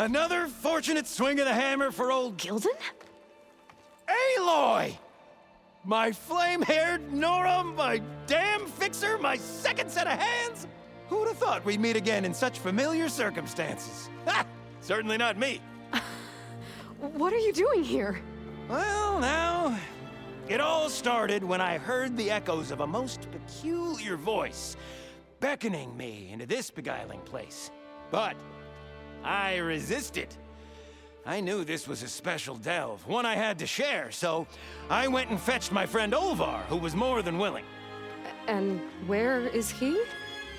Another fortunate swing of the hammer for old Gildan? Aloy! My flame-haired Nora, my damn fixer, my second set of hands! Who'd have thought we'd meet again in such familiar circumstances? Ha! Certainly not me. What are you doing here? Well, now, it all started when I heard the echoes of a most peculiar voice beckoning me into this beguiling place. But I resisted. I knew this was a special delve, one I had to share, so I went and fetched my friend Olvar, who was more than willing. And where is he?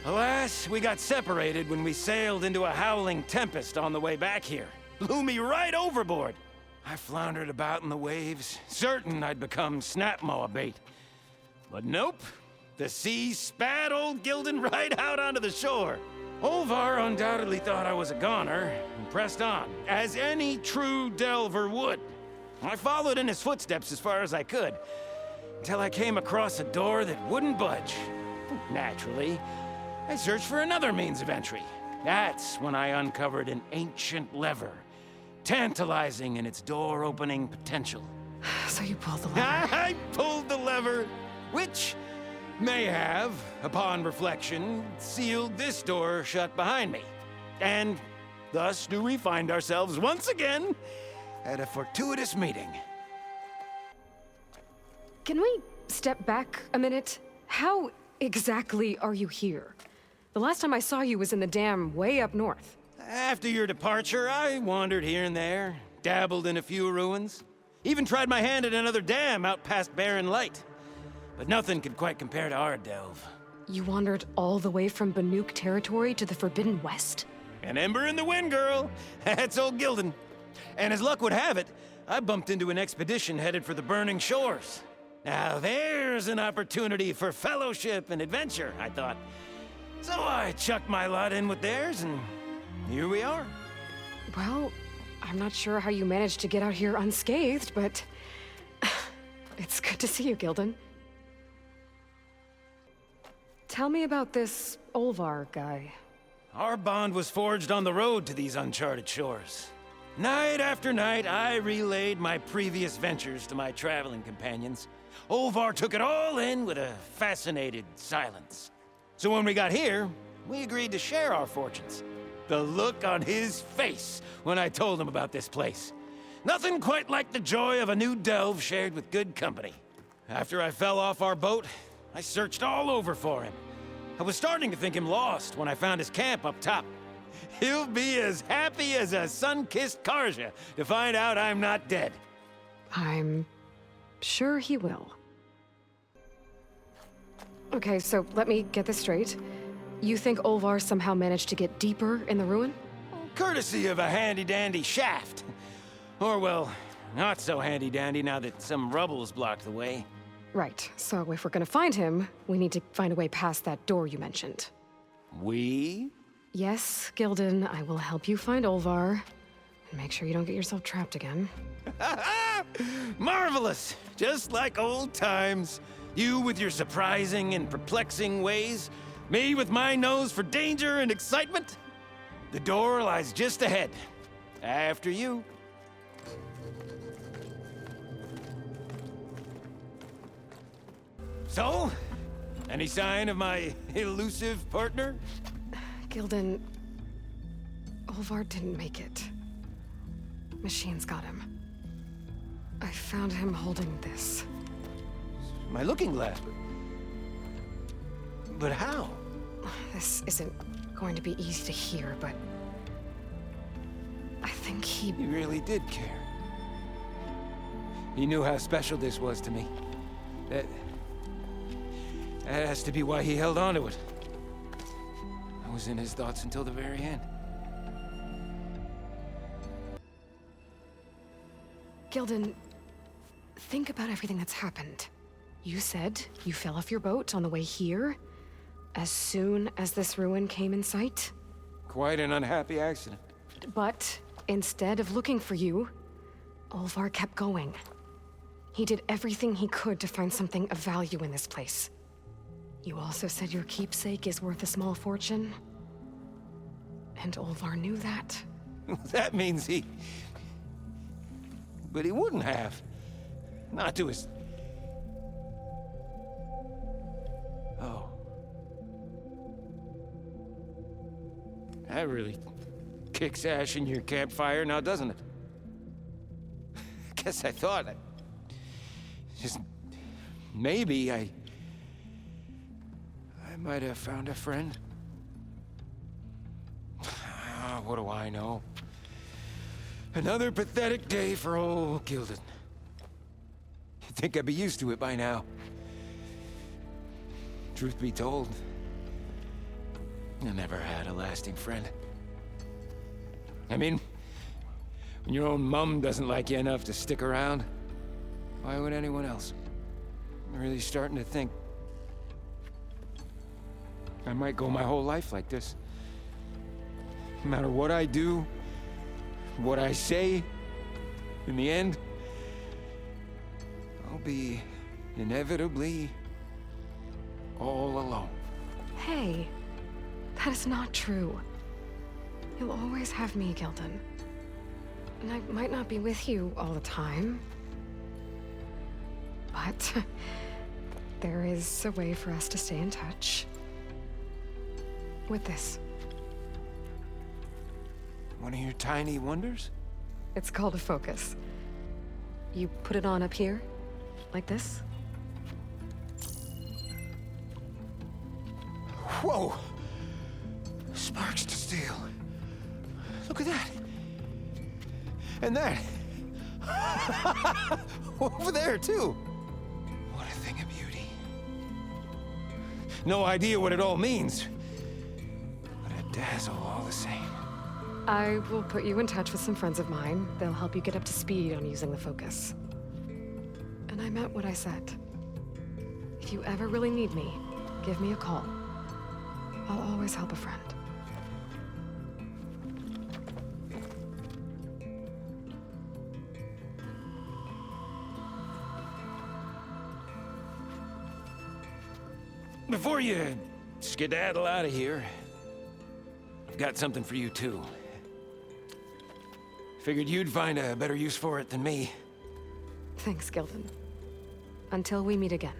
Alas, we got separated when we sailed into a howling tempest on the way back here. Blew me right overboard. I floundered about in the waves, certain I'd become snapmaw bait. But nope, the sea spat old Gildan right out onto the shore. Olvar undoubtedly thought I was a goner, and pressed on, as any true delver would. I followed in his footsteps as far as I could, until I came across a door that wouldn't budge. Naturally, I searched for another means of entry. That's when I uncovered an ancient lever, tantalizing in its door-opening potential. So you pulled the lever. I pulled the lever, which may have, upon reflection, sealed this door shut behind me. And thus do we find ourselves once again at a fortuitous meeting. Can we step back a minute? How exactly are you here? The last time I saw you was in the dam way up north. After your departure, I wandered here and there, dabbled in a few ruins, even tried my hand at another dam out past Barren Light. But nothing could quite compare to our delve. You wandered all the way from Banuk territory to the Forbidden West? An ember in the wind, girl. That's old Gildan. And as luck would have it, I bumped into an expedition headed for the Burning Shores. Now there's an opportunity for fellowship and adventure, I thought. So I chucked my lot in with theirs, and here we are. Well, I'm not sure how you managed to get out here unscathed, but it's good to see you, Gildan. Tell me about this Olvar guy. Our bond was forged on the road to these uncharted shores. Night after night, I relayed my previous ventures to my traveling companions. Olvar took it all in with a fascinated silence. So when we got here, we agreed to share our fortunes. The look on his face when I told him about this place. Nothing quite like the joy of a new delve shared with good company. After I fell off our boat, I searched all over for him. I was starting to think him lost when I found his camp up top. He'll be as happy as a sun-kissed Karja to find out I'm not dead. I'm sure he will. Okay, so let me get this straight. You think Olvar somehow managed to get deeper in the ruin? Courtesy of a handy-dandy shaft. Or, well, not so handy-dandy now that some rubble's blocked the way. Right, so if we're gonna find him, we need to find a way past that door you mentioned. We? Yes, Gildan, I will help you find Olvar. And make sure you don't get yourself trapped again. Marvelous! Just like old times. You with your surprising and perplexing ways. Me with my nose for danger and excitement. The door lies just ahead. After you. So, any sign of my elusive partner? Gildan, Olvar didn't make it. Machines got him. I found him holding this. My looking glass. But how? This isn't going to be easy to hear, but I think he... He really did care. He knew how special this was to me. That has to be why he held on to it. I was in his thoughts until the very end. Gildan, think about everything that's happened. You said you fell off your boat on the way here, as soon as this ruin came in sight. Quite an unhappy accident. But instead of looking for you, Olvar kept going. He did everything he could to find something of value in this place. You also said your keepsake is worth a small fortune. And Olvar knew that. That means he... But he wouldn't have. Not to his... Oh. That really kicks ash in your campfire now, doesn't it? Guess I thought... Just... Maybe I might have found a friend. What do I know? Another pathetic day for old Gildan. You'd think I'd be used to it by now. Truth be told, I never had a lasting friend. I mean, when your own mum doesn't like you enough to stick around, why would anyone else? I'm really starting to think I might go my whole life like this. No matter what I do, what I say, in the end, I'll be inevitably all alone. Hey, that is not true. You'll always have me, Gildan. And I might not be with you all the time, but there is a way for us to stay in touch. With this. One of your tiny wonders? It's called a focus. You put it on up here, like this. Whoa! Sparks to steel. Look at that. And that. Over there, too. What a thing of beauty. No idea what it all means. But a dazzle all the same. I will put you in touch with some friends of mine. They'll help you get up to speed on using the focus. And I meant what I said. If you ever really need me, give me a call. I'll always help a friend. Before you skedaddle out of here, I've got something for you, too. Figured you'd find a better use for it than me. Thanks, Gildan. Until we meet again.